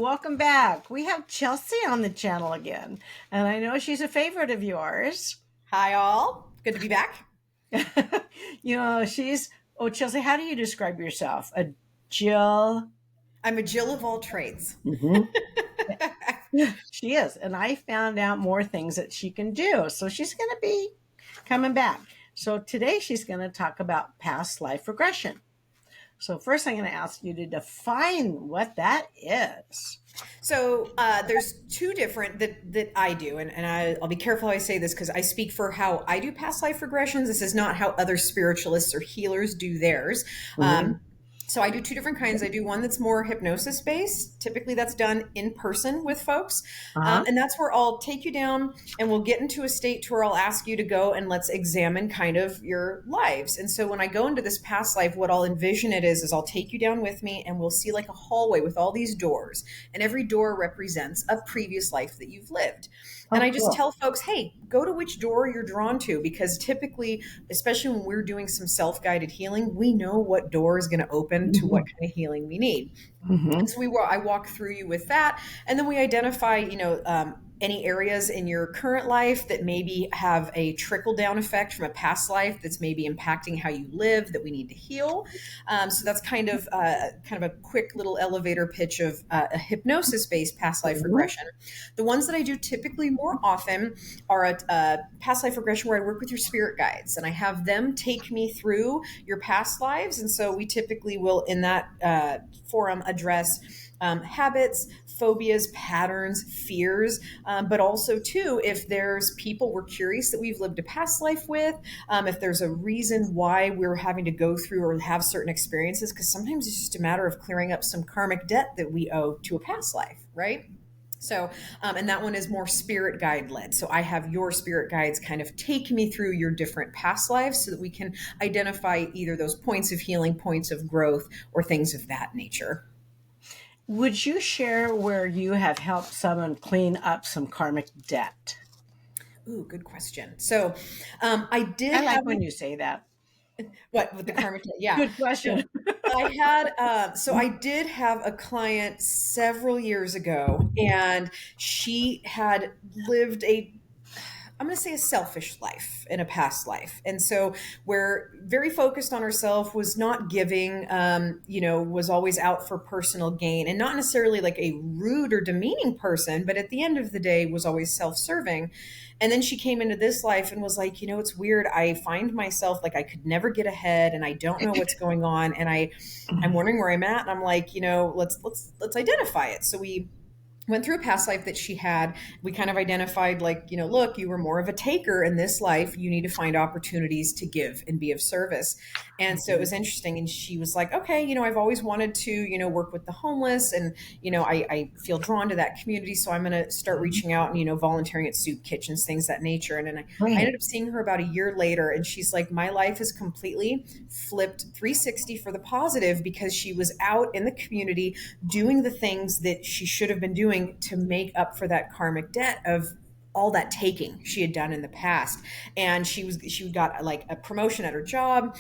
welcome back. We have Chelsea on the channel again, and I know she's a favorite of yours. Hi, all. Good to be back. Chelsea, how do you describe yourself? A Jill? I'm a Jill of all trades. Mhm. She is, and I found out more things that she can do. So she's going to be coming back. So today she's going to talk about past life regression. So first I'm going to ask you to define what that is. So there's two different that I do, and I'll be careful how I say this because I speak for how I do past life regressions. This is not how other spiritualists or healers do theirs. Mhm. So I do two different kinds. I do one that's more hypnosis based. Typically, that's done in person with folks, Uh-huh. and that's where I'll take you down and we'll get into a state to where I'll ask you to go and let's examine kind of your lives. And so when I go into this past life, what I'll envision it is I'll take you down with me and we'll see like a hallway with all these doors, and every door represents a previous life that you've lived. And Oh, I just cool. tell folks, hey, go to which door you're drawn to, because typically, especially when we're doing some self guided healing, we know what door is going to open to what Mhm. kind of healing we need. Mhm. And so I walk through you with that, and then we identify, any areas in your current life that maybe have a trickle down effect from a past life that's maybe impacting how you live that we need to heal. So that's kind of a quick little elevator pitch of a hypnosis based past life Mhm. regression. The ones that I do typically more often are a past life regression where I work with your spirit guides and I have them take me through your past lives. And so we typically will, in that forum, address habits, phobias, patterns, fears, but also too, if there's people we're curious that we've lived a past life with, if there's a reason why we're having to go through or have certain experiences, because sometimes it's just a matter of clearing up some karmic debt that we owe to a past life, right? So, and that one is more spirit guide led. So I have your spirit guides kind of take me through your different past lives so that we can identify either those points of healing, points of growth, or things of that nature. Would you share where you have helped someone clean up some karmic debt? Ooh, good question. So I did I have like when you say that. what with the karmic debt? Yeah. Good So question. I did have a client several years ago, and she had lived I'm going to say a selfish life in a past life. And so we're very focused on herself, was not giving, was always out for personal gain, and not necessarily like a rude or demeaning person, but at the end of the day was always self-serving. And then she came into this life and was like, it's weird. I find myself like I could never get ahead and I don't know what's going on. And I'm wondering where I'm at. And I'm like, let's identify it. So we went through a past life that she had. We kind of identified like, look, you were more of a taker in this life. You need to find opportunities to give and be of service. And so it was interesting. And she was like, okay, I've always wanted to, work with the homeless, and, I feel drawn to that community. So I'm going to start reaching out and, volunteering at soup kitchens, things that nature. And then I ended Right. up seeing her about a year later, and she's like, my life has completely flipped 360 for the positive, because she was out in the community doing the things that she should have been doing to make up for that karmic debt of all that taking she had done in the past. And she got like a promotion at her job.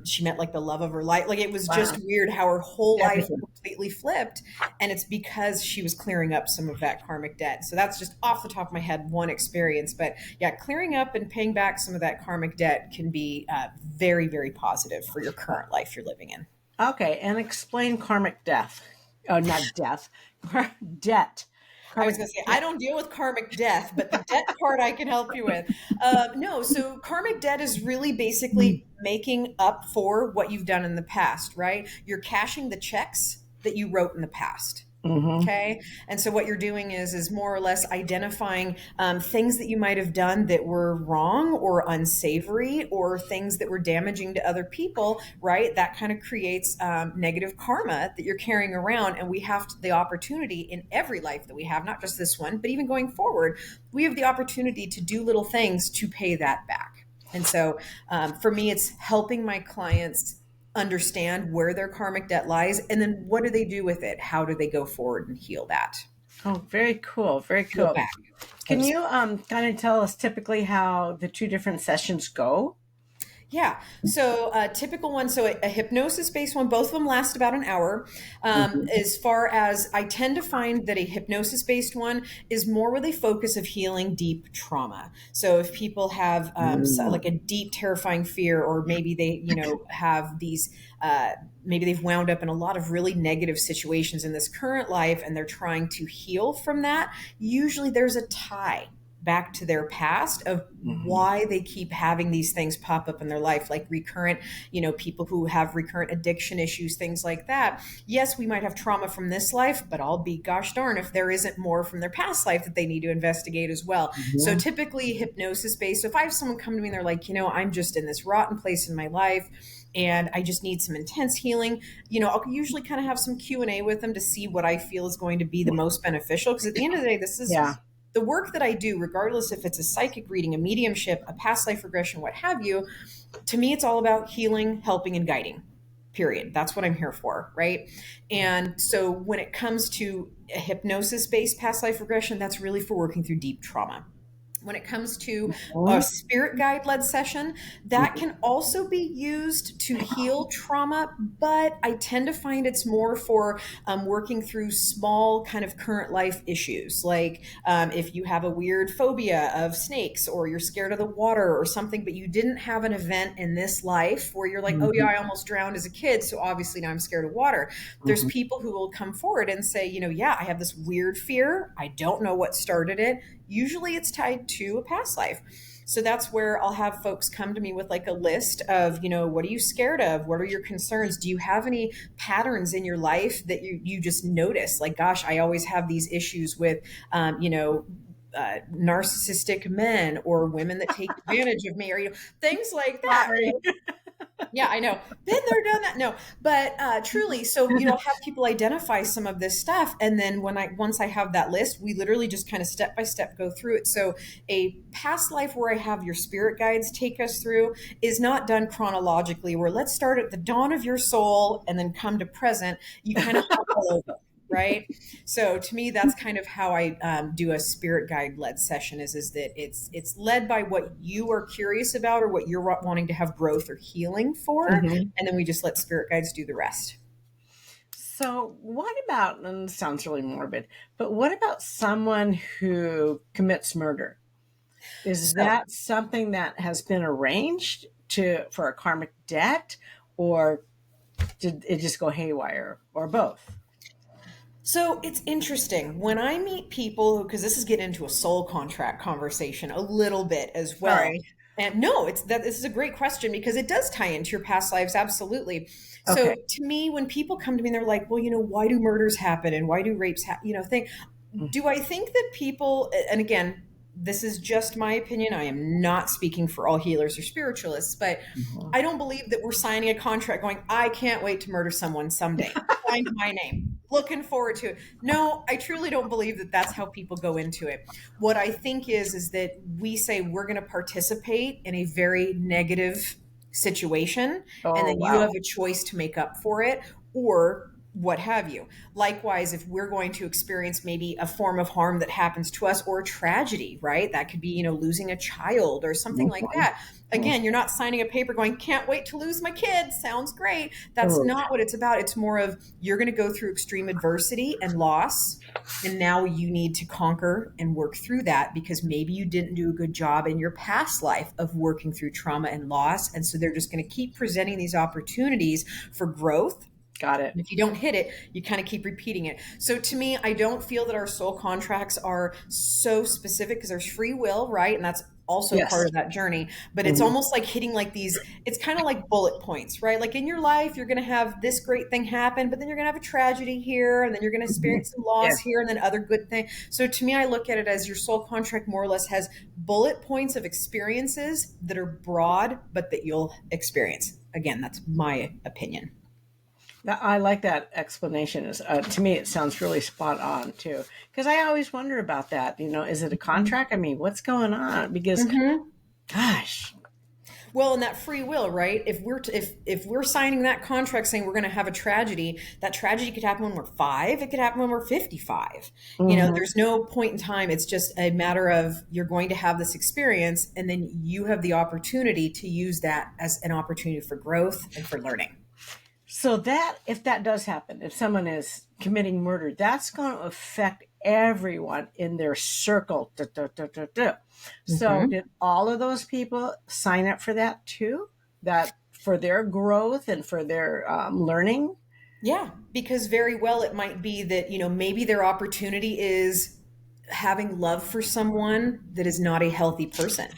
She met like the love of her life. Like, it was just Wow. weird how her whole life Everything. completely flipped, and it's because she was clearing up some of that karmic debt. So that's just off the top of my head one experience. But yeah, clearing up and paying back some of that karmic debt can be very, very positive for your current life you're living in. Okay, and explain karmic death. Oh, not death. Debt. I Karmic was going to say, I debt. don't deal with karmic death, but the debt part I can help you with. No, so karmic debt is really basically making up for what you've done in the past, right? You're cashing the checks that you wrote in the past. Mm-hmm. Okay. And so what you're doing is more or less identifying things that you might have done that were wrong or unsavory, or things that were damaging to other people, right? That kind of creates negative karma that you're carrying around. And we have the opportunity in every life that we have, not just this one, but even going forward, we have the opportunity to do little things to pay that back. And so for me, it's helping my clients understand where their karmic debt lies, and then what do they do with it? How do they go forward and heal that? Oh, very cool. Very Heal cool. back, so Can to you speak. kind of tell us typically how the two different sessions go? Yeah. So a typical one, so a hypnosis based one, both of them last about an hour. Hmm. As far as I tend to find that a hypnosis based one is more with a focus of healing deep trauma. So if people have like a deep, terrifying fear, or maybe they, have these, maybe they've wound up in a lot of really negative situations in this current life and they're trying to heal from that, usually there's a tie back to their past of Hmm. why they keep having these things pop up in their life, like recurrent, people who have recurrent addiction issues, things like that. Yes, we might have trauma from this life, but I'll be gosh darn if there isn't more from their past life that they need to investigate as well. So Hmm. typically hypnosis based. So if I have someone come to me and they're like, I'm just in this rotten place in my life and I just need some intense healing, I'll usually kind of have some Q&A with them to see what I feel is going to be the most beneficial, because at the end of the day, this is Yeah. the work that I do, regardless if it's a psychic reading, a mediumship, a past life regression, what have you. To me, it's all about healing, helping, and guiding. Period. That's what I'm here for, right? And so when it comes to a hypnosis based past life regression, that's really for working through deep trauma. When it comes to a Hmm. spirit guide led session, that can also be used to heal trauma, but I tend to find it's more for working through small kind of current life issues. Like if you have a weird phobia of snakes, or you're scared of the water or something, but you didn't have an event in this life where you're like, oh yeah, Hmm. I almost drowned as a kid, so obviously now I'm scared of water. There's Hmm. people who will come forward and say, yeah, I have this weird fear. I don't know what started it. Usually it's tied to a past life. So that's where I'll have folks come to me with like a list of, what are you scared of? What are your concerns? Do you have any patterns in your life that you just notice? Like, gosh, I always have these issues with, narcissistic men or women that take advantage of me, or things like that. Sorry. Yeah, I know. Been there, done that. No, but truly, so I'll have people identify some of this stuff, and then once I have that list, we literally just kind of step by step go through it. So a past life where I have your spirit guides take us through is not done chronologically. Where let's start at the dawn of your soul and then come to present. You kind of hop all over. Right. So to me, that's kind of how I do a spirit guide led session is that it's led by what you are curious about or what you're wanting to have growth or healing for. Hmm. And then we just let spirit guides do the rest. So, what about, and this sounds really morbid, but what about someone who commits murder? Is So, that something that has been arranged for a karmic debt, or did it just go haywire, or both? so it's interesting when I meet people, because this is getting into a soul contract conversation a little bit as well. Sorry. And no, this is a great question because it does tie into your past lives, absolutely. Okay. So to me, when people come to me and they're like, well, why do murders happen and why do rapes happen? Do I think that people, and again, this is just my opinion. I am not speaking for all healers or spiritualists, but Mhm. I don't believe that we're signing a contract going, I can't wait to murder someone someday. Find my name. Looking forward to it. No, I truly don't believe that that's how people go into it. What I think is that we say we're going to participate in a very negative situation, and Oh, then you wow. have a choice to make up for it, or what have you. Likewise, if we're going to experience maybe a form of harm that happens to us, or a tragedy, right? That could be, losing a child or something like Mhm. that. Again, you're not signing a paper going, can't wait to lose my kid. Sounds great. That's Oh, not what it's about. It's more of you're going to go through extreme adversity and loss. And now you need to conquer and work through that because maybe you didn't do a good job in your past life of working through trauma and loss. And so they're just going to keep presenting these opportunities for growth. got it. And if you don't hit it, you kind of keep repeating it. So to me, I don't feel that our soul contracts are so specific because there's free will, right? And that's also part Yes. of that journey. But it's Mhm. almost like hitting like these, it's kind of like bullet points, right? Like in your life, you're going to have this great thing happen, but then you're going to have a tragedy here, and then you're going to Mhm. experience some loss Yes. here, and then other good thing. So to me, I look at it as your soul contract more or less has bullet points of experiences that are broad, but that you'll experience. Again, that's my opinion. I like that explanation. To me, it sounds really spot on too. Because I always wonder about that. Is it a contract? I mean, what's going on? Because, Mhm. gosh, Well, and that free will, right? If we're signing that contract saying we're going to have a tragedy, that tragedy could happen when we're 5. It could happen when we're 55. Hmm. There's no point in time. It's just a matter of you're going to have this experience, and then you have the opportunity to use that as an opportunity for growth and for learning. So that if that does happen, if someone is committing murder, that's going to affect everyone in their circle. Duh, duh, duh, duh, duh. So Hmm. did all of those people sign up for that too? That for their growth and for their learning? Yeah, because very well it might be that, maybe their opportunity is having love for someone that is not a healthy person.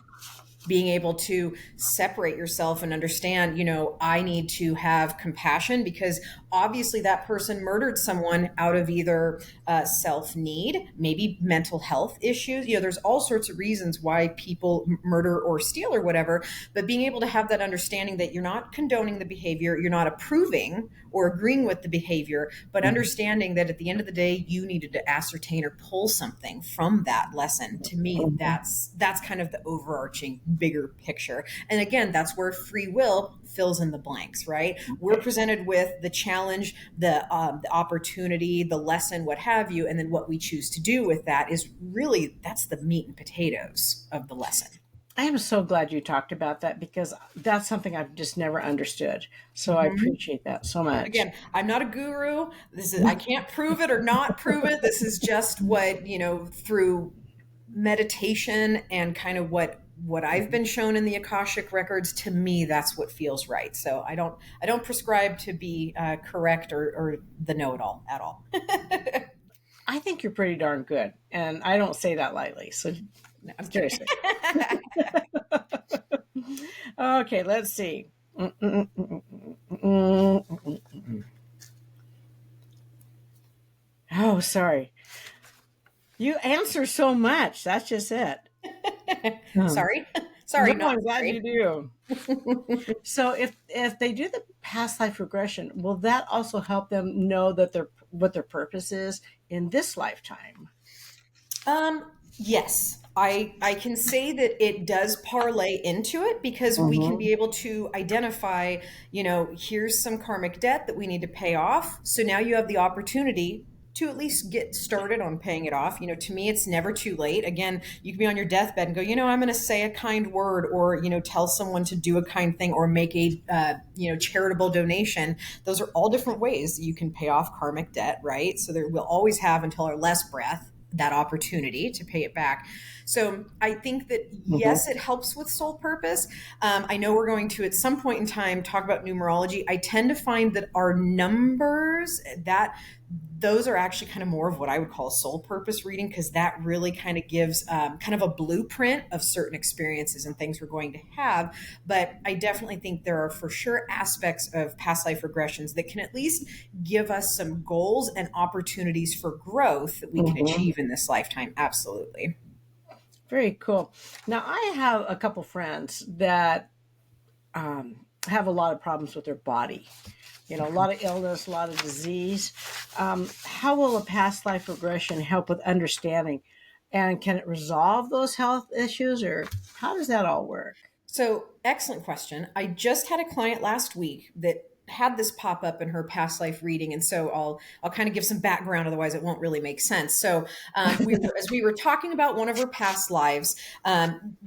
Being able to separate yourself and understand, I need to have compassion because obviously that person murdered someone out of either self need, maybe mental health issues. There's all sorts of reasons why people murder or steal or whatever. But being able to have that understanding that you're not condoning the behavior, you're not approving or agreeing with the behavior, but understanding that at the end of the day, you needed to ascertain or pull something from that lesson. To me, Mhm. that's kind of the overarching bigger picture. And again, that's where free will fills in the blanks, right? We're Okay. presented with the challenge, the opportunity, the lesson, what have you, and then what we choose to do with that is really that's the meat and potatoes of the lesson. I am so glad you talked about that because that's something I've just never understood. So I Mhm. appreciate that so much. Again, I'm not a guru. I can't prove it or not prove it. This is just what, through meditation and kind of what I've been shown in the Akashic records, to me that's what feels right. So I don't prescribe to be correct or the know-it-all at all. I think you're pretty darn good, and I don't say that lightly. So No, I'm kidding. seriously. Okay, let's see. Oh, sorry. You answer so much. That's just it. Hmm. Sorry. No, Sorry, not I'm glad you sorry. do. So if they do the past life regression, will that also help them know that their what their purpose is in this lifetime? Yes, I can say that it does parlay into it because we can Mm-hmm. be able to identify, here's some karmic debt that we need to pay off. So now you have the opportunity to at least get started on paying it off. To me, it's never too late. Again, you can be on your deathbed and go, I'm going to say a kind word, or tell someone to do a kind thing, or make a charitable donation. Those are all different ways that you can pay off karmic debt, right? So there we'll always have until our last breath that opportunity to pay it back. So I think that Mm-hmm. yes, it helps with soul purpose. I know we're going to at some point in time talk about numerology. I tend to find that our numbers that those are actually kind of more of what I would call a soul purpose reading because that really kind of gives kind of a blueprint of certain experiences and things we're going to have. But I definitely think there are for sure aspects of past life regressions that can at least give us some goals and opportunities for growth that we can Mm-hmm. achieve in this lifetime. Absolutely. Very cool. Now I have a couple friends that have a lot of problems with their body. A lot of illness, a lot of disease. How will a past life regression help with understanding? And can it resolve those health issues, or how does that all work? So, excellent question. I just had a client last week that had this pop up in her past life reading, and so I'll kind of give some background. Otherwise, it won't really make sense. So, as we were talking about one of her past lives,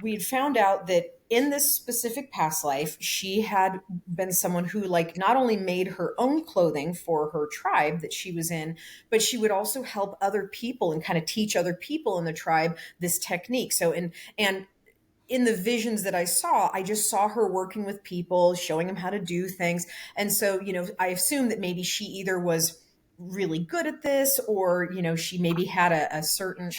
we had found out that in this specific past life, she had been someone who, like, not only made her own clothing for her tribe that she was in, but she would also help other people and kind of teach other people in the tribe this technique. So, and in the visions that I saw, I just saw her working with people, showing them how to do things. And so, I assume that maybe she either was really good at this or, she maybe had a certain,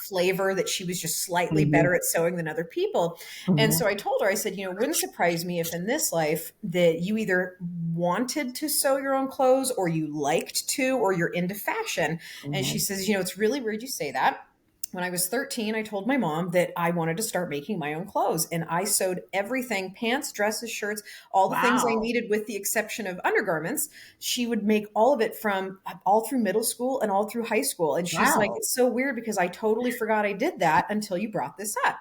flavor that she was just slightly Mm-hmm. better at sewing than other people. And Mm-hmm. so I told her, I said, wouldn't surprise me if in this life that you either wanted to sew your own clothes or you liked to, or you're into fashion. And she Mm-hmm. says, it's really weird you say that. When I was 13, I told my mom that I wanted to start making my own clothes. And I sewed everything, pants, dresses, shirts, all the things I Wow. needed with the exception of undergarments. She would make all of it from all through middle school and all through high school. And she's like, Wow. it's so weird because I totally forgot I did that until you brought this up.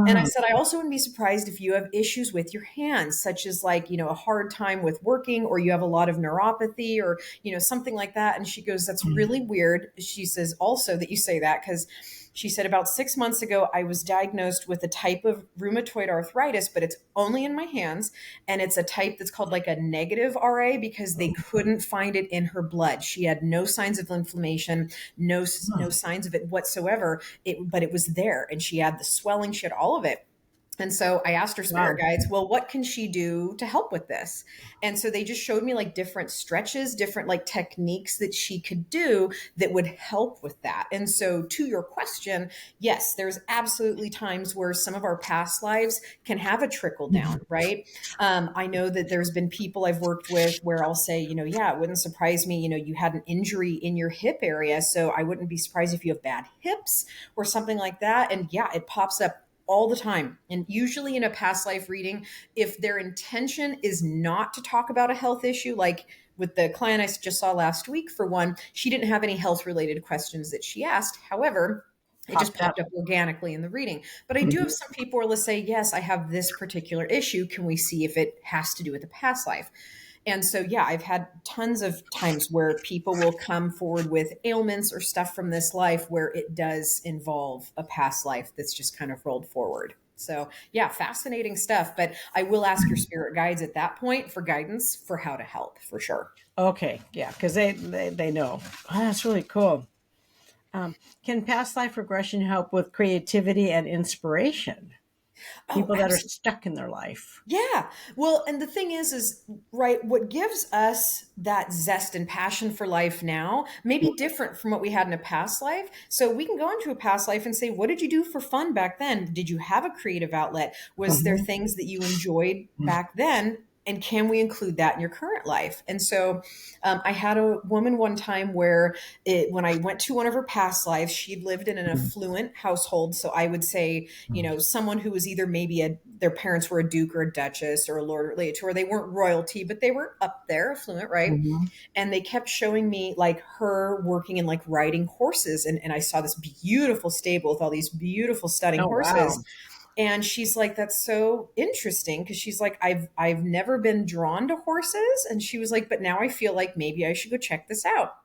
And I Wow. said, I also wouldn't be surprised if you have issues with your hands, such as like, a hard time with working, or you have a lot of neuropathy, or, something like that. And she goes, that's really weird. She says also that you say that, because she said about 6 months ago, I was diagnosed with a type of rheumatoid arthritis, but it's only in my hands. And it's a type that's called like a negative RA, because they couldn't find it in her blood. She had no signs of inflammation, no signs of it whatsoever. But it was there, and she had the swelling, she had all of it. And so I asked her spirit Wow. guides, well, what can she do to help with this? And so they just showed me like different stretches, different like techniques that she could do that would help with that. And so to your question, yes, there's absolutely times where some of our past lives can have a trickle down, right? I know that there's been people I've worked with where I'll say, yeah, it wouldn't surprise me, you had an injury in your hip area. So I wouldn't be surprised if you have bad hips or something like that. And yeah, it pops up all the time. And usually in a past life reading, if their intention is not to talk about a health issue, like with the client I just saw last week, for one, she didn't have any health related questions that she asked. However, it just Popped up. popped up organically in the reading. But I do have Mhm. some people where let's say, yes, I have this particular issue. Can we see if it has to do with a past life? And so, yeah, I've had tons of times where people will come forward with ailments or stuff from this life where it does involve a past life that's just kind of rolled forward. So, yeah, fascinating stuff. But I will ask your spirit guides at that point for guidance for how to help, for sure. Okay, yeah, because they know. Oh, that's really cool. Can past life regression help with creativity and inspiration? Oh, People that are absolutely. stuck in their life. Yeah. Well, and the thing is right, what gives us that zest and passion for life now may be different from what we had in a past life. So we can go into a past life and say, what did you do for fun back then? Did you have a creative outlet? Was there Mhm. things that you enjoyed back then? And can we include that in your current life? And so I had a woman one time where when I went to one of her past lives, she'd lived in an affluent household. So I would say, someone who was either maybe their parents were a duke or a duchess or a lord related to her. They weren't royalty, but they were up there, affluent, right? Mhm. And they kept showing me like her working and like riding horses. And I saw this beautiful stable with all these beautiful, stunning Oh horses. wow. And she's like, that's so interesting. Cause she's like, I've never been drawn to horses. And she was like, but now I feel like maybe I should go check this out.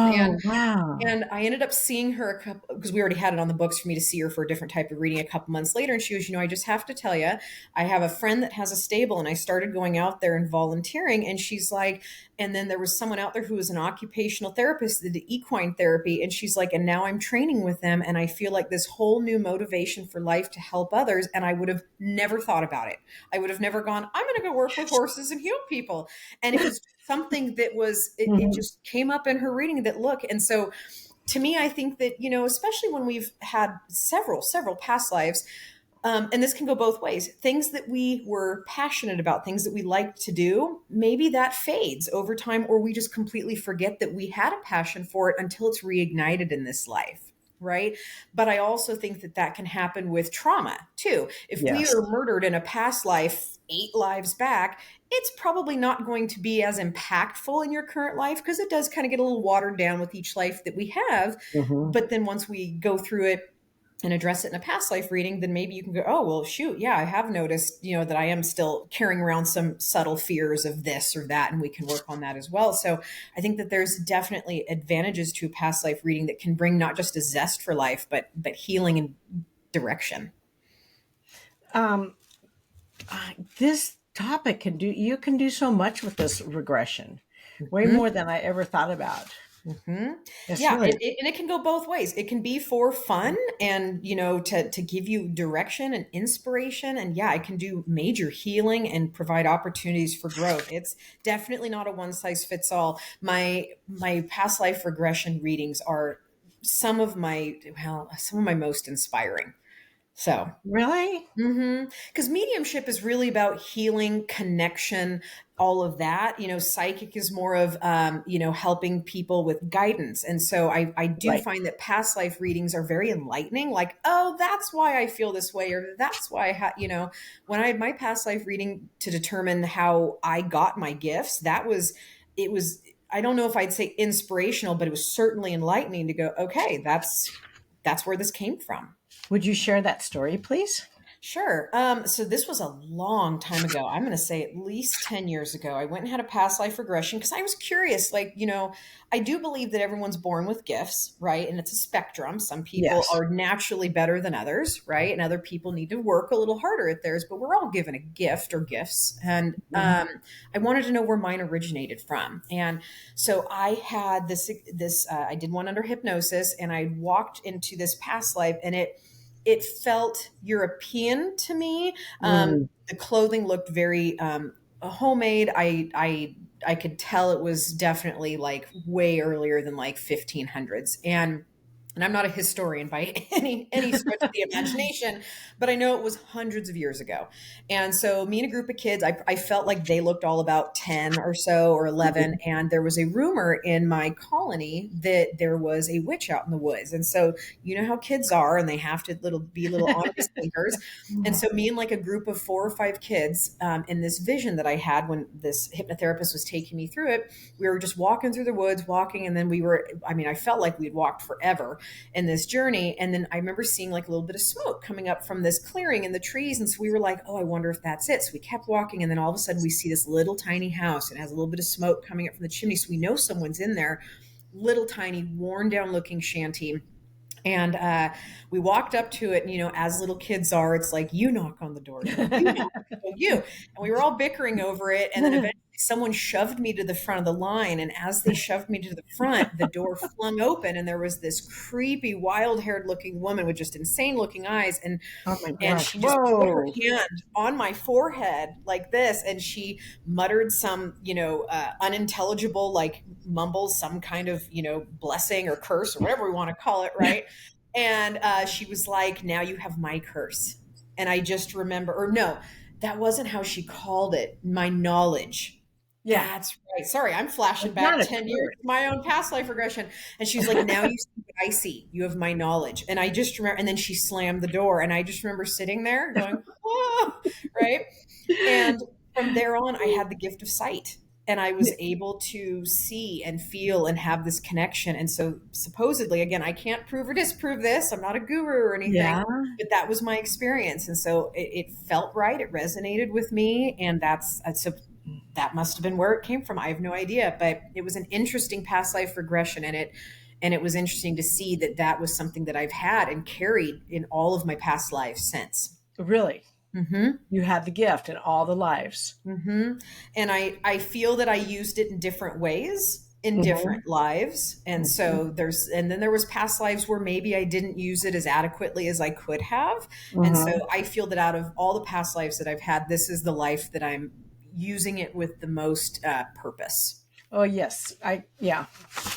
And Oh wow. and I ended up seeing her a couple because we already had it on the books for me to see her for a different type of reading a couple months later. And she was, I just have to tell you, I have a friend that has a stable and I started going out there and volunteering. And she's like, and then there was someone out there who was an occupational therapist that did equine therapy. And she's like, and now I'm training with them. And I feel like this whole new motivation for life to help others. And I would have never thought about it. I would have never gone, I'm going to go work with horses and heal people. And it was something that it Mhm. just came up in her reading that look. And so to me, I think that, especially when we've had several past lives, and this can go both ways, things that we were passionate about, things that we liked to do, maybe that fades over time, or we just completely forget that we had a passion for it until it's reignited in this life. Right. But I also think that that can happen with trauma too. If we Yes. are murdered in a past life, 8 lives back, it's probably not going to be as impactful in your current life because it does kind of get a little watered down with each life that we have. Mhm. But then once we go through it and address it in a past life reading, then maybe you can go, oh, well, shoot, yeah, I have noticed, that I am still carrying around some subtle fears of this or that, and we can work on that as well. So I think that there's definitely advantages to a past life reading that can bring not just a zest for life, but healing and direction. Um, this topic can do. You can do so much with this regression, way Hmm. more than I ever thought about. Hmm. It's Yeah, really. and it can go both ways. It can be for fun and to give you direction and inspiration, and yeah, it can do major healing and provide opportunities for growth. It's definitely not a one size fits all. My past life regression readings are some of my most inspiring. So Really? because mediumship is really about healing, connection, all of that. Psychic is more of, helping people with guidance. And so I do Right. find that past life readings are very enlightening. Like, oh, that's why I feel this way, or that's why when I had my past life reading to determine how I got my gifts, it was. I don't know if I'd say inspirational, but it was certainly enlightening to go, okay, that's where this came from. Would you share that story, please? Sure. So this was a long time ago. I'm going to say at least 10 years ago. I went and had a past life regression because I was curious. Like, I do believe that everyone's born with gifts, right? And it's a spectrum. Some people Yes. are naturally better than others, right? And other people need to work a little harder at theirs, but we're all given a gift or gifts. And Mhm. I wanted to know where mine originated from. And so I had I did one under hypnosis, and I walked into this past life, and it felt European to me. Mm. The clothing looked very homemade. I could tell it was definitely like way earlier than like 1500s. And I'm not a historian by any stretch of the imagination, but I know it was hundreds of years ago. And so me and a group of kids, I felt like they looked all about 10 or so or 11. And there was a rumor in my colony that there was a witch out in the woods. And so you know how kids are, and they have to be little honest thinkers. And so me and like a group of 4 or 5 kids, in this vision that I had when this hypnotherapist was taking me through it, we were just walking through the woods, walking, and then I felt like we'd walked forever in this journey. And then I remember seeing like a little bit of smoke coming up from this clearing in the trees. And so we were like, oh, I wonder if that's it. So we kept walking. And then all of a sudden we see this little tiny house, and it has a little bit of smoke coming up from the chimney. So we know someone's in there, little tiny, worn down looking shanty. And we walked up to it, and as little kids are, it's like, you knock on the door, no, you knock, no, you. And we were all bickering over it. And then eventually someone shoved me to the front of the line. And as they shoved me to the front, the door flung open, and there was this creepy, wild haired looking woman with just insane looking eyes. Oh my And gosh. she just put her Whoa. hand on my forehead like this, and she muttered some, unintelligible, like mumbles some kind of, blessing or curse or whatever we want to call it, right? And she was like, now you have my curse. And I just remember, or no, that wasn't how she called it, my knowledge. Yeah. That's right. Sorry, I'm flashing It's back not a 10 years curse. to my own past life regression. And she's like, now you see what I see. You have my knowledge. And I just remember, and then she slammed the door. And I just remember sitting there going, oh, right. And from there on, I had the gift of sight, and I was able to see and feel and have this connection. And so, supposedly, again, I can't prove or disprove this. I'm not a guru or anything, Yeah. but that was my experience. And so it felt right. It resonated with me. And so that must have been where it came from. I have no idea, but it was an interesting past life regression, and it was interesting to see that that was something that I've had and carried in all of my past lives since. Really. Mm-hmm. You had the gift in all the lives. Mm-hmm. And I feel that I used it in different ways in Mhm. different lives. And Mhm. so and then there was past lives where maybe I didn't use it as adequately as I could have. And so Mhm. I feel that out of all the past lives that I've had, this is the life that I'm using it with the most purpose. Oh yes. Yeah,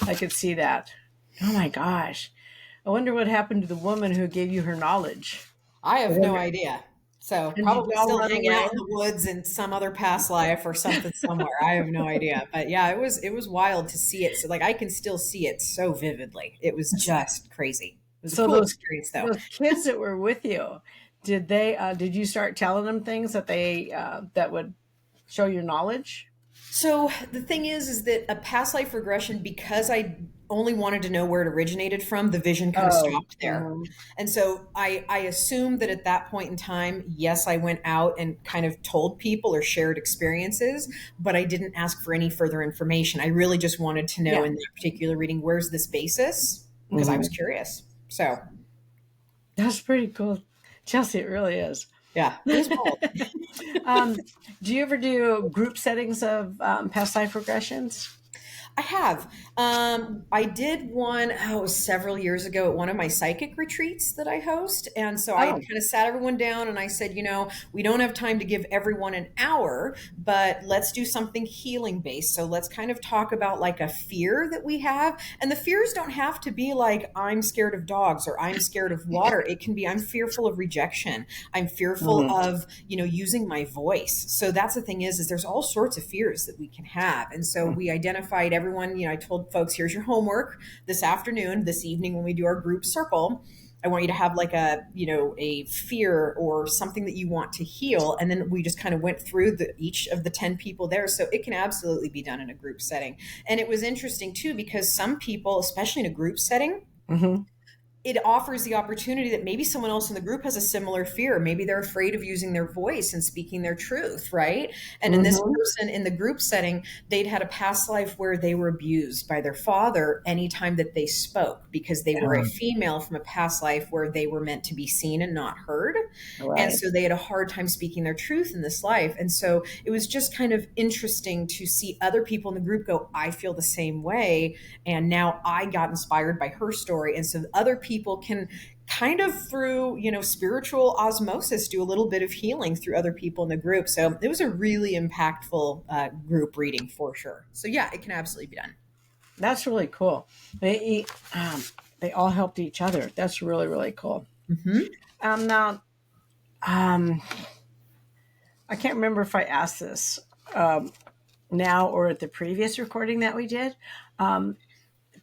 I could see that. Oh my gosh. I wonder what happened to the woman who gave you her knowledge. I I have no wonder. idea. So And did probably y'all still run hanging away? out in the woods in some other past life or something somewhere. I have no idea. But yeah, it was wild to see it. So like I can still see it so vividly. It was just crazy. It was a So cool those experience though. those kids that were with you, did you start telling them things that they that would show your knowledge? So the thing is that a past life regression, because I only wanted to know where it originated from, the vision kind of Oh. stopped there. Mhm. And so I assumed that at that point in time, yes, I went out and kind of told people or shared experiences, but I didn't ask for any further information. I really just wanted to know Yeah. in that particular reading, where's this basis? Because I was Mhm. curious. So That's pretty cool, Chelsea. It really is. yeah, it was wild. um, do you ever do group settings of past life regressions? I have. I did one, it was several years ago at one of my psychic retreats that I host. And so I Oh. kind of sat everyone down and I said, we don't have time to give everyone an hour, but let's do something healing based. So let's kind of talk about like a fear that we have. And the fears don't have to be like, I'm scared of dogs or I'm scared of water. It can be, I'm fearful of rejection. I'm fearful Mhm. of, using my voice. So that's the thing is there's all sorts of fears that we can have. And so we identified everyone, I told folks, here's your homework this afternoon, this evening when we do our group circle. I want you to have like a fear or something that you want to heal. And then we just kind of went through each of the 10 people there. So it can absolutely be done in a group setting. And it was interesting too, because some people, especially in a group setting, Mhm. it offers the opportunity that maybe someone else in the group has a similar fear. Maybe they're afraid of using their voice and speaking their truth, right? And in this Mm-hmm. person in the group setting, they'd had a past life where they were abused by their father anytime that they spoke, because they were a female from a past life where they were meant to be seen and not heard. And Right. so they had a hard time speaking their truth in this life. And so it was just kind of interesting to see other people in the group go, I feel the same way. And now I got inspired by her story. And so other people can kind of through, spiritual osmosis, do a little bit of healing through other people in the group. So it was a really impactful group reading for sure. So yeah, it can absolutely be done. That's really cool. They all helped each other. That's really, really cool. Mm-hmm. Now, um, I can't remember if I asked this now or at the previous recording that we did.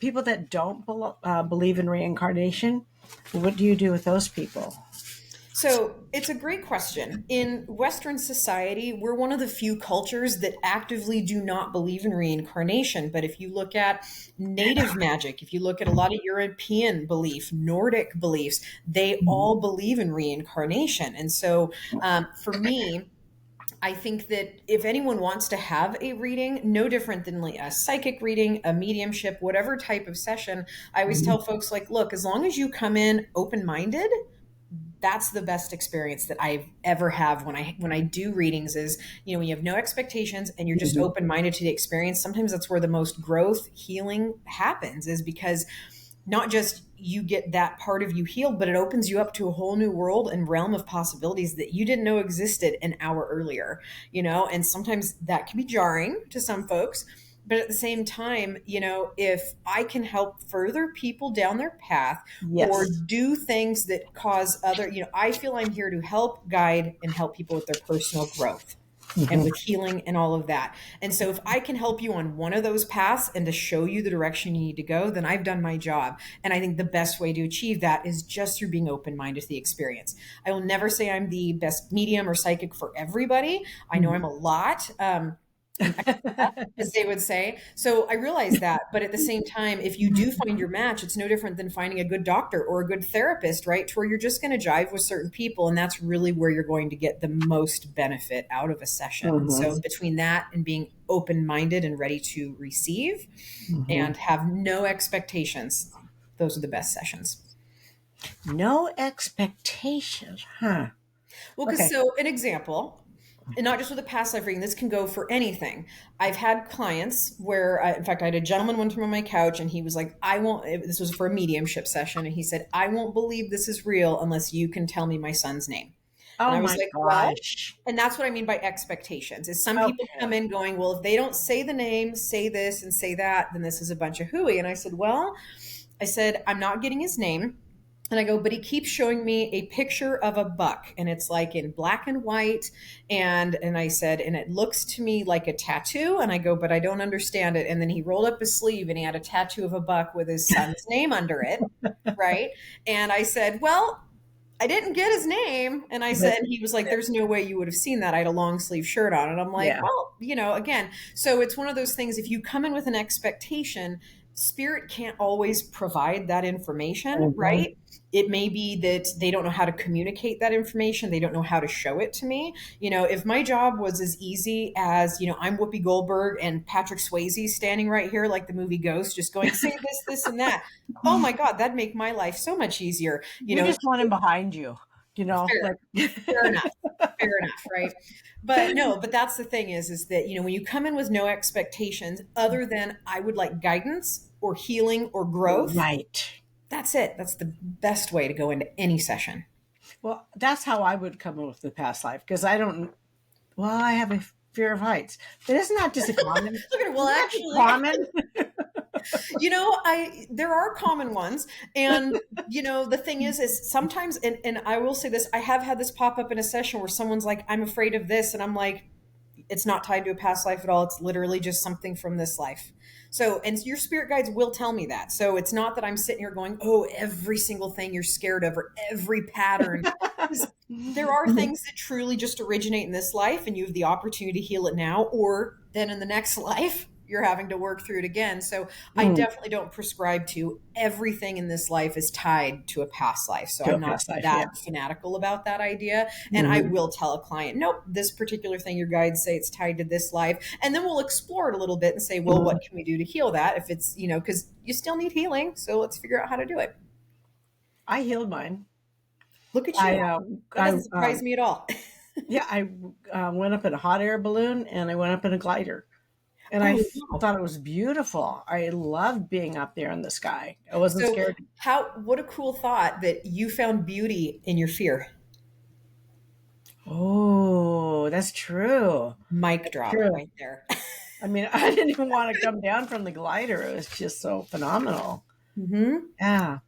People that don't believe in reincarnation, what do you do with those people? So it's a great question. In Western society, we're one of the few cultures that actively do not believe in reincarnation. But if you look at native magic, if you look at a lot of European belief, Nordic beliefs, they all believe in reincarnation. And so for me, I think that if anyone wants to have a reading, no different than like a psychic reading, a mediumship, whatever type of session, I always tell folks like, look, as long as you come in open-minded, that's the best experience that I ever have when I do readings is, when you have no expectations and you're just Mhm. open-minded to the experience, sometimes that's where the most growth healing happens, is because not just you get that part of you healed, but it opens you up to a whole new world and realm of possibilities that you didn't know existed an hour earlier, and sometimes that can be jarring to some folks. But at the same time, if I can help further people down their path or Yes. do things that cause other, I feel I'm here to help, guide, and help people with their personal growth and Mhm. with healing and all of that. And so if I can help you on one of those paths and to show you the direction you need to go, then I've done my job. And I think the best way to achieve that is just through being open-minded to the experience. I will never say I'm the best medium or psychic for everybody. I know I'm a lot. I'm as they would say. So I realize that. But at the same time, if you do find your match, it's no different than finding a good doctor or a good therapist, right? To where you're just going to jive with certain people. And that's really where you're going to get the most benefit out of a session. And Mhm. so between that and being open minded and ready to receive Mhm. and have no expectations, those are the best sessions. No expectations, huh? Well, because Okay. so an example, and not just with a past life reading, this can go for anything. I've had clients where, in fact, I had a gentleman one time on my couch, and he was like, "I won't." This was for a mediumship session, and he said, "I won't believe this is real unless you can tell me my son's name." And Oh I was my like, "Well," gosh. and that's what I mean by expectations. Is some people come Okay. in going, "Well, if they don't say the name, say this and say that, then this is a bunch of hooey." And I said, "Well," I said, "I'm not getting his name." And I go, but he keeps showing me a picture of a buck, and it's like in black and white. And I said, and it looks to me like a tattoo. And I go, but I don't understand it. And then he rolled up his sleeve and he had a tattoo of a buck with his son's name under it. Right. And I said, well, I didn't get his name. And I But said, he was like, there's no way you would have seen that. I had a long sleeve shirt on. And I'm like, yeah. well, again, so it's one of those things. If you come in with an expectation, spirit can't always provide that information, Mhm. right? It may be that they don't know how to communicate that information. They don't know how to show it to me. If my job was as easy as, I'm Whoopi Goldberg and Patrick Swayze standing right here, like the movie Ghost, just going, say this, and that. Oh my God, that'd make my life so much easier. You just want him behind you, Fair, like fair enough. Fair enough, right? But no, but that's the thing is that, when you come in with no expectations other than I would like guidance or healing or growth, right. that's it. That's the best way to go into any session. Well, that's how I would come up with the past life because I don't. Well, I have a fear of heights, but isn't that just a common? Look at it. Well, Isn't that just actually, common? there are common ones. And, the thing is sometimes, and I will say this, I have had this pop up in a session where someone's like, I'm afraid of this. And I'm like, it's not tied to a past life at all. It's literally just something from this life. So, and your spirit guides will tell me that. So it's not that I'm sitting here going, oh, every single thing you're scared of or every pattern. Because there are things that truly just originate in this life and you have the opportunity to heal it now or then in the next life. you're having to work through it again. So I Mm, definitely don't prescribe to everything in this life is tied to a past life. So to a I'm not past life, yeah. that fanatical about that idea. And I Hmm. will tell a client, nope, this particular thing your guides say it's tied to this life. And then we'll explore it a little bit and say, well, Hmm. what can we do to heal that? If it's, because you still need healing. So let's figure out how to do it. I healed mine. Look at I, you. uh, That I, doesn't surprise me at all. yeah, I went up in a hot air balloon and I went up in a glider. And I Oh, wow. thought it was beautiful. I loved being up there in the sky. I wasn't So scared. what a cool thought that you found beauty in your fear. Oh, that's true. Mic drop True. right there. I mean, I didn't even want to come down from the glider. It was just so phenomenal. Hmm. Yeah.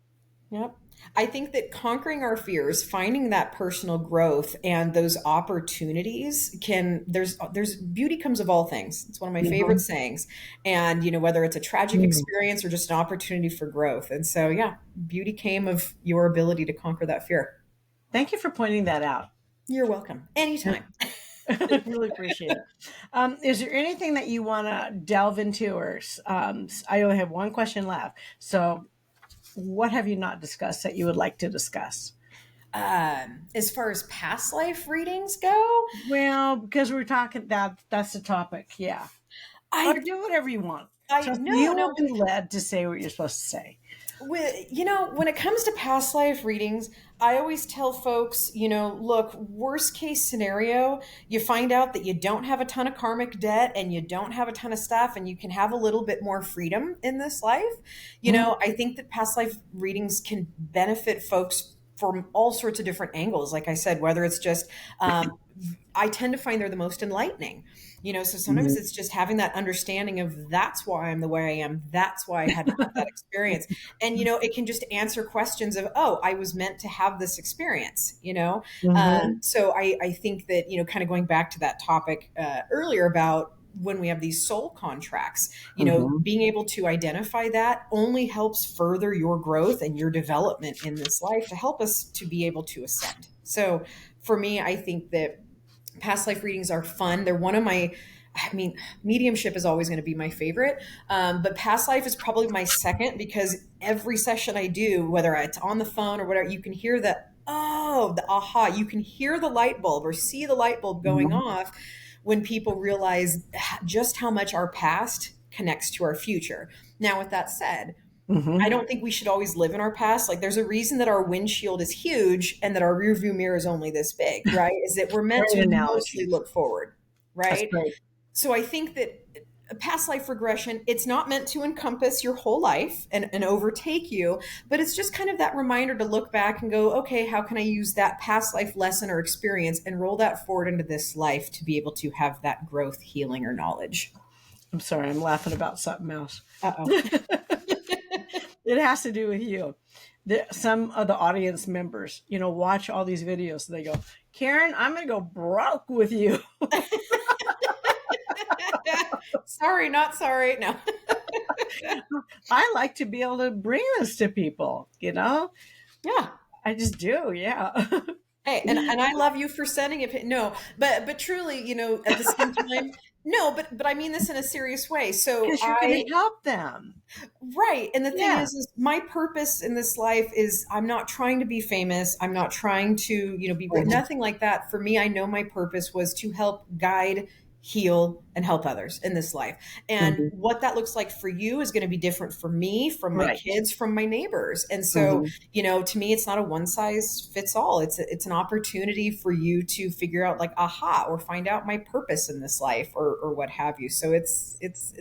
Yep. I think that conquering our fears, finding that personal growth and those opportunities there's beauty comes of all things. It's one of my favorite Mhm. sayings. And whether it's a tragic Mm. experience or just an opportunity for growth. And so yeah, beauty came of your ability to conquer that fear. Thank you for pointing that out. You're welcome. Anytime. I really appreciate it. Is there anything that you want to delve into, or I only have one question left. So, what have you not discussed that you would like to discuss? As far as past life readings go, Well, because we're talking that's the topic, yeah. Or I do whatever you want. I Trust me, no you will no be led to say what you're supposed to say. when it comes to past life readings, I always tell folks, look, worst case scenario, you find out that you don't have a ton of karmic debt and you don't have a ton of stuff and you can have a little bit more freedom in this life. Mhm. I think that past life readings can benefit folks from all sorts of different angles. Like I said, whether it's just, I tend to find they're the most enlightening. So sometimes Mhm. it's just having that understanding of that's why I'm the way I am. That's why I had to have that experience. And, it can just answer questions of, oh, I was meant to have this experience. Mhm. So I think that, kind of going back to that topic earlier about when we have these soul contracts, Mhm. being able to identify that only helps further your growth and your development in this life to help us to be able to ascend. So for me, I think that past life readings are fun. They're one of my, I mean, mediumship is always going to be my favorite. But past life is probably my second because every session I do, whether it's on the phone or whatever, you can hear the aha, you can hear the light bulb or see the light bulb going Mhm. off when people realize just how much our past connects to our future. Now, with that said, I Mhm. don't think we should always live in our past. Like there's a reason that our windshield is huge and that our rear view mirror is only this big, right? Is that we're meant Great to mostly analogy. look forward, That's right? great. So I think that a past life regression, it's not meant to encompass your whole life and overtake you, but it's just kind of that reminder to look back and go, okay, how can I use that past life lesson or experience and roll that forward into this life to be able to have that growth, healing, or knowledge? I'm sorry, I'm laughing about something else. Uh-oh. It has to do with you. Some of the audience members, watch all these videos. And they go, Karen, I'm going to go broke with you. Sorry, not sorry. No. I like to be able to bring this to people. Yeah. I just do. Yeah. Hey, and I love you for sending it. No, but truly, at the same time, no, but I mean this in a serious way. So Because you're going to help them. right. And the thing Yeah. is my purpose in this life is I'm not trying to be famous. I'm not trying to, be Mhm. nothing like that. For me, I know my purpose was to help guide, heal, and help others in this life. And Mhm. what that looks like for you is going to be different for me, from my Right. kids, from my neighbors. And so, Mhm. to me, it's not a one size fits all. It's an opportunity for you to figure out like, aha, or find out my purpose in this life or what have you. So it's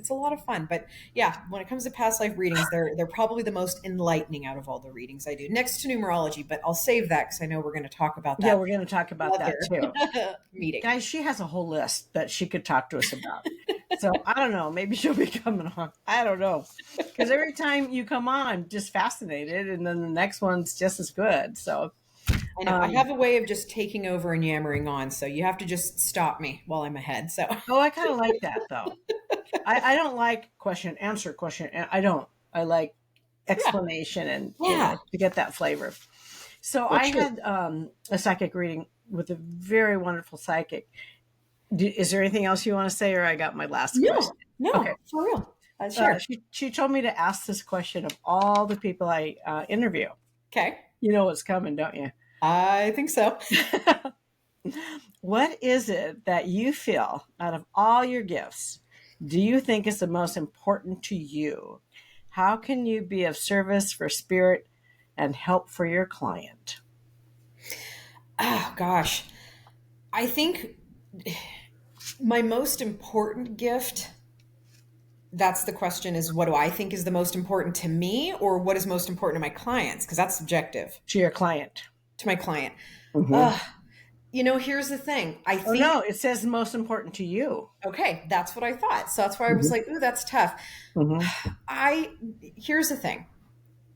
a lot of fun. But yeah, when it comes to past life readings, they're probably the most enlightening out of all the readings I do, next to numerology. But I'll save that because I know we're going to talk about Yeah, that we're going to talk about that other too. meeting. Guys, she has a whole list that she could talk to us about. So I don't know. Maybe she'll be coming on. I don't know. Because every time you come on, I'm just fascinated. And then the next one's just as good. So, I know I um, have a way of just taking over and yammering on, so you have to just stop me while I'm ahead. So oh, I kind of like that though. I don't like question, answer, question. I don't. I like yeah, explanation and, yeah, to get that flavor. So well, I true. had a psychic reading with a very wonderful psychic. Is there anything else you want to say, or I got my last No, question? Okay. No, for real. Share. She told me to ask this question of all the people I interview. Okay. You know what's coming, don't you? I think so. What is it that you feel out of all your gifts do you think is the most important to you? How can you be of service for spirit and help for your client? Oh, gosh. I think my most important gift, that's the question, is what do I think is the most important to me, or what is most important to my clients? Because that's subjective. To your client. To my client. Mm-hmm. Here's the thing. I Oh think, no, it says most important to you. okay, that's what I thought. So that's why I was Mm-hmm. like, ooh, that's tough. Mm-hmm. Here's the thing.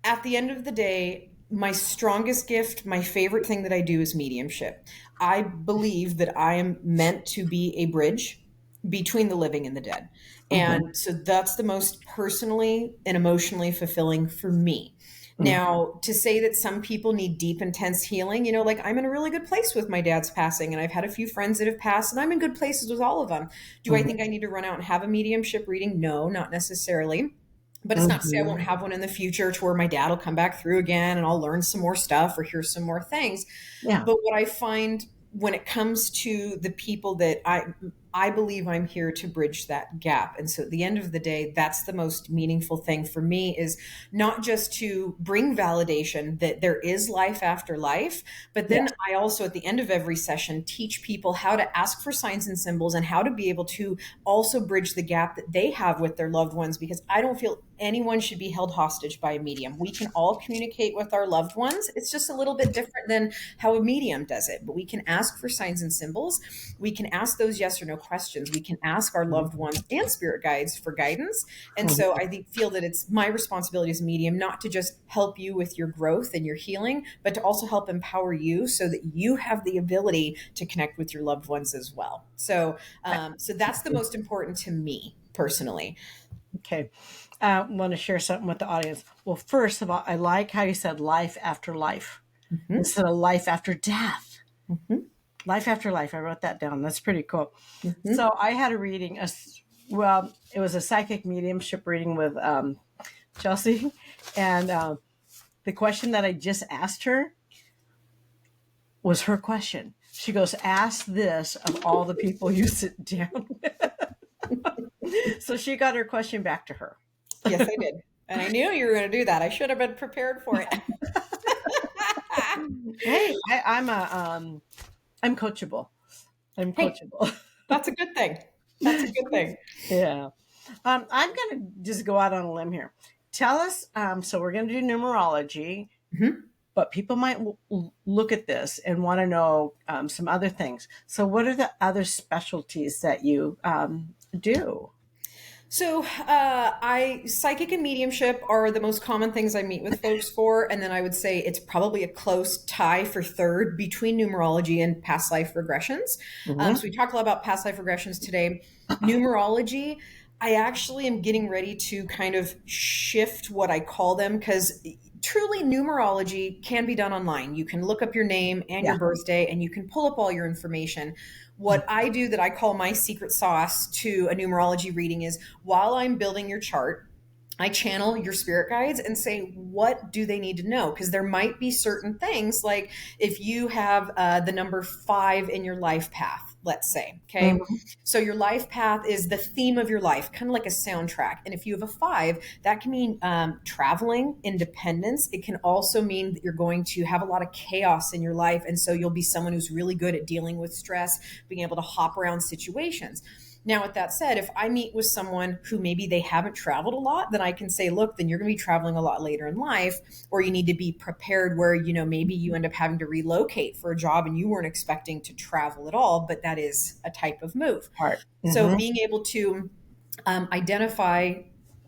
At the end of the day, my strongest gift, my favorite thing that I do is mediumship. I believe that I am meant to be a bridge between the living and the dead. Mm-hmm. And so that's the most personally and emotionally fulfilling for me. Now, to say that some people need deep, intense healing, like I'm in a really good place with my dad's passing, and I've had a few friends that have passed, and I'm in good places with all of them. Do I Mm-hmm. think I need to run out and have a mediumship reading? No, not necessarily. But it's not to say I won't Mm-hmm. have one in the future to where my dad will come back through again and I'll learn some more stuff or hear some more things. Yeah. But what I find when it comes to the people that I believe I'm here to bridge that gap. And so at the end of the day, that's the most meaningful thing for me, is not just to bring validation that there is life after life, but then Yes. I also at the end of every session teach people how to ask for signs and symbols and how to be able to also bridge the gap that they have with their loved ones, because I don't feel anyone should be held hostage by a medium. We can all communicate with our loved ones. It's just a little bit different than how a medium does it, but we can ask for signs and symbols. We can ask those yes or no questions. We can ask our loved ones and spirit guides for guidance. And so I feel that it's my responsibility as a medium not to just help you with your growth and your healing, but to also help empower you so that you have the ability to connect with your loved ones as well. So that's the most important to me personally. Okay. I want to share something with the audience. Well, first of all, I like how you said life after life Mm-hmm. instead of life after death. Mm-hmm. Life after life. I wrote that down. That's pretty cool. Mm-hmm. So I had a reading. Well, it was a psychic mediumship reading with Chelsea, and the question that I just asked her was her question. She goes, "Ask this of all the people you sit down." So she got her question back to her. Yes, I did. And I knew you were going to do that. I should have been prepared for it. Hey, I'm coachable. I'm Hey, coachable. that's a good thing. That's a good thing. Yeah. I'm going to just go out on a limb here. Tell us. So we're going to do numerology, Mhm. but people might look at this and want to know some other things. So, what are the other specialties that you do? So, I psychic and mediumship are the most common things I meet with folks for, and then I would say it's probably a close tie for third between numerology and past life regressions. Mm-hmm. So we talked a lot about past life regressions today. Numerology, I actually am getting ready to kind of shift what I call them, because truly numerology can be done online. You can look up your name and your Yeah. birthday and you can pull up all your information. What I do that I call my secret sauce to a numerology reading is, while I'm building your chart, I channel your spirit guides and say, what do they need to know? Because there might be certain things, like if you have the number 5 in your life path, let's say, okay? Mm-hmm. So your life path is the theme of your life, kind of like a soundtrack. And if you have a 5, that can mean traveling, independence. It can also mean that you're going to have a lot of chaos in your life. And so you'll be someone who's really good at dealing with stress, being able to hop around situations. Now, with that said, if I meet with someone who maybe they haven't traveled a lot, then I can say, look, then you're going to be traveling a lot later in life, or you need to be prepared where, maybe you end up having to relocate for a job and you weren't expecting to travel at all, but that is a type of move. Part. So Mm-hmm. being able to identify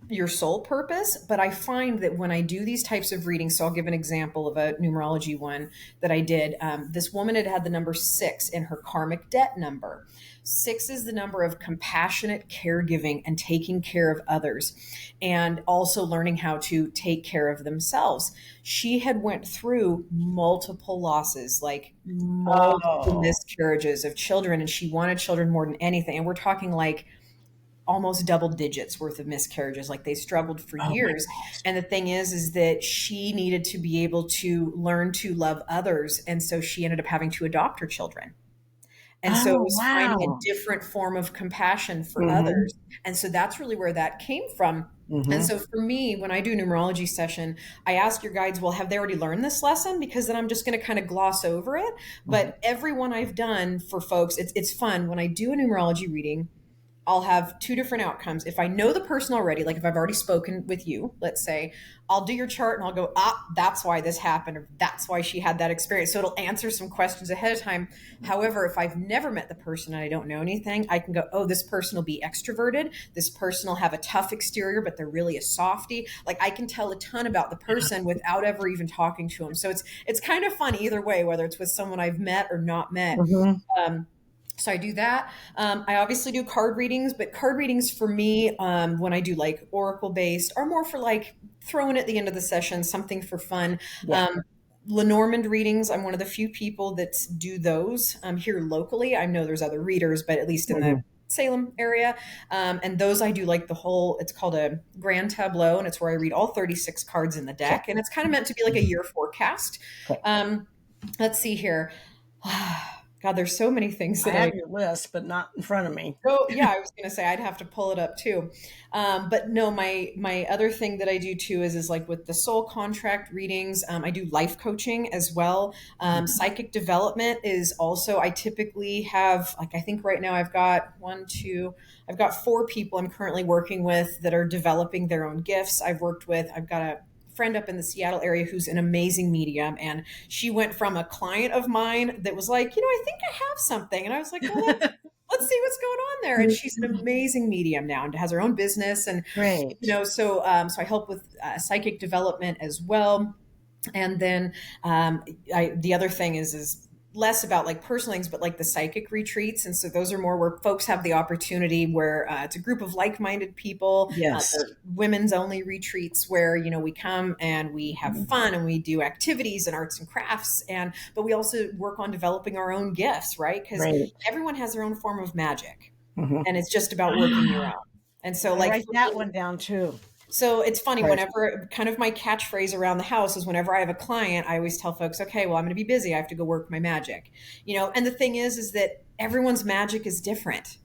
your soul purpose. But I find that when I do these types of readings, so I'll give an example of a numerology one that I did. This woman had the number 6 in her karmic debt number. 6 is the number of compassionate caregiving and taking care of others, and also learning how to take care of themselves. She had went through multiple losses, like multiple Oh, miscarriages of children, and she wanted children more than anything. And we're talking like almost double digits worth of miscarriages. Like they struggled for Oh my years. gosh. And the thing is that she needed to be able to learn to love others. And so she ended up having to adopt her children. And so it Oh, was finding a wow. different form of compassion for Mm-hmm. others. And so that's really where that came from. And Mm-hmm. so for me, when I do numerology session, I ask your guides, well, have they already learned this lesson? Because then I'm just going to kind of gloss over it. Mm-hmm. But every one I've done for folks, it's fun. When I do a numerology reading, I'll have two different outcomes. If I know the person already, like if I've already spoken with you, let's say, I'll do your chart and I'll go, that's why this happened, or that's why she had that experience. So it'll answer some questions ahead of time. However, if I've never met the person and I don't know anything, I can go, oh, this person will be extroverted. This person will have a tough exterior, but they're really a softie. Like I can tell a ton about the person without ever even talking to them. So it's kind of fun either way, whether it's with someone I've met or not met. Mm-hmm. Um, so I do that. I obviously do card readings, but card readings for me, when I do like oracle based, are more for like throwing at the end of the session, something for fun. Yeah. Um, Lenormand readings, I'm one of the few people that do those here locally. I know there's other readers, but at least in the Mm-hmm. Salem area. And those I do like the whole, it's called a grand tableau, and it's where I read all 36 cards in the Okay. deck. And it's kind of meant to be like a year forecast. Okay. Um, let's see here. God, there's so many things I that I have your list, but not in front of me. Oh yeah, I was gonna say I'd have to pull it up too, but no, my other thing that I do too is like with the soul contract readings, I do life coaching as well. Psychic development is also I typically have like I think right now I've got I've got four people I'm currently working with that are developing their own gifts. I've got a friend up in the Seattle area who's an amazing medium, and she went from a client of mine that was like, I think I have something, and I was like, well, let's see what's going on there. And she's an amazing medium now and has her own business. And, Great. so I help with psychic development as well. And then the other thing is less about like personal things, but like the psychic retreats. And so those are more where folks have the opportunity where it's a group of like-minded people, Yes. they're women's only retreats where, we come and we have fun and we do activities and arts and crafts. But we also work on developing our own gifts, right? Because Great. everyone has their own form of magic Mm-hmm. and it's just about working your own. And so I like write for that me, one down too. so it's funny, Right. whenever kind of my catchphrase around the house is whenever I have a client, I always tell folks, okay, well, I'm going to be busy. I have to go work my magic. And the thing is that everyone's magic is different.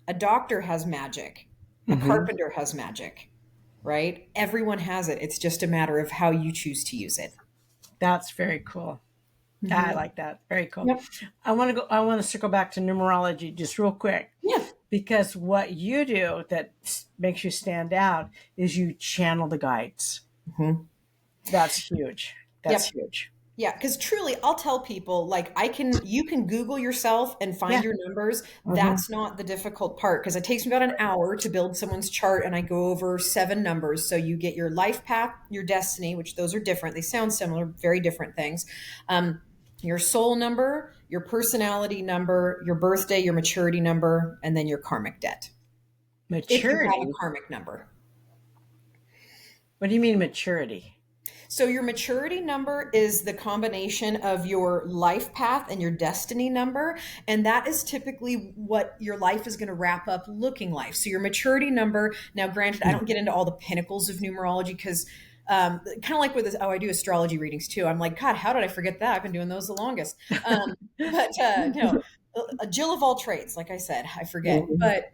A doctor has magic. A Mm-hmm. carpenter has magic, right? Everyone has it. It's just a matter of how you choose to use it. That's very cool. I Mhm. like that. Very cool. Yep. I want to circle back to numerology just real quick Yeah. because what you do that makes you stand out is you channel the guides. Mhm. That's huge. That's Yep. huge. Yeah, because truly, I'll tell people like you can Google yourself and find Yeah. your numbers. Mm-hmm. That's not the difficult part because it takes me about an hour to build someone's chart, and I go over 7 numbers. So you get your life path, your destiny, which those are different. They sound similar, very different things. Your soul number, your personality number, your birthday, your maturity number, and then your karmic debt. If you have a Maturity. karmic number. What do you mean maturity? So your maturity number is the combination of your life path and your destiny number. And that is typically what your life is going to wrap up looking like. So your maturity number, now granted, I don't get into all the pinnacles of numerology because kind of like with this, I do astrology readings too. I'm like, God, how did I forget that? I've been doing those the longest. But a Jill of all trades, like I said, I forget. Mhm. But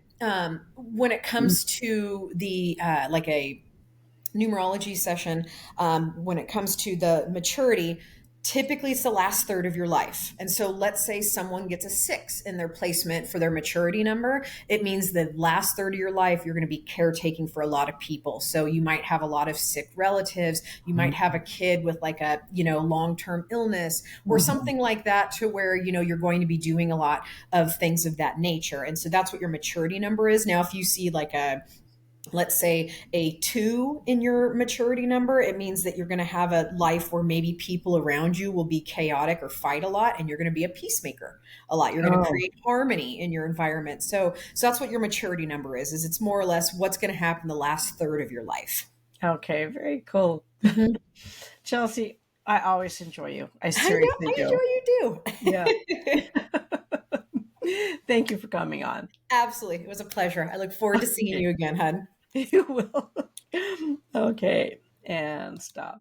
when it comes to the like a numerology session, when it comes to the maturity, typically it's the last third of your life. And so let's say someone gets a 6 in their placement for their maturity number. It means the last third of your life, you're going to be caretaking for a lot of people. So you might have a lot of sick relatives. You might have a kid with like a, long-term illness or something like that to where, you're going to be doing a lot of things of that nature. And so that's what your maturity number is. Now, if you see like let's say a 2 in your maturity number, it means that you're going to have a life where maybe people around you will be chaotic or fight a lot, and you're going to be a peacemaker a lot. You're going to Oh, create harmony in your environment. So that's what your maturity number is it's more or less what's going to happen the last third of your life. okay. Very cool. Mhm. Chelsea, I always enjoy you. I I know, seriously I do. enjoy you Yeah. too. Thank you for coming on. Absolutely. It was a pleasure. I look forward to seeing Okay, you again, hun. you will. Okay, and stop.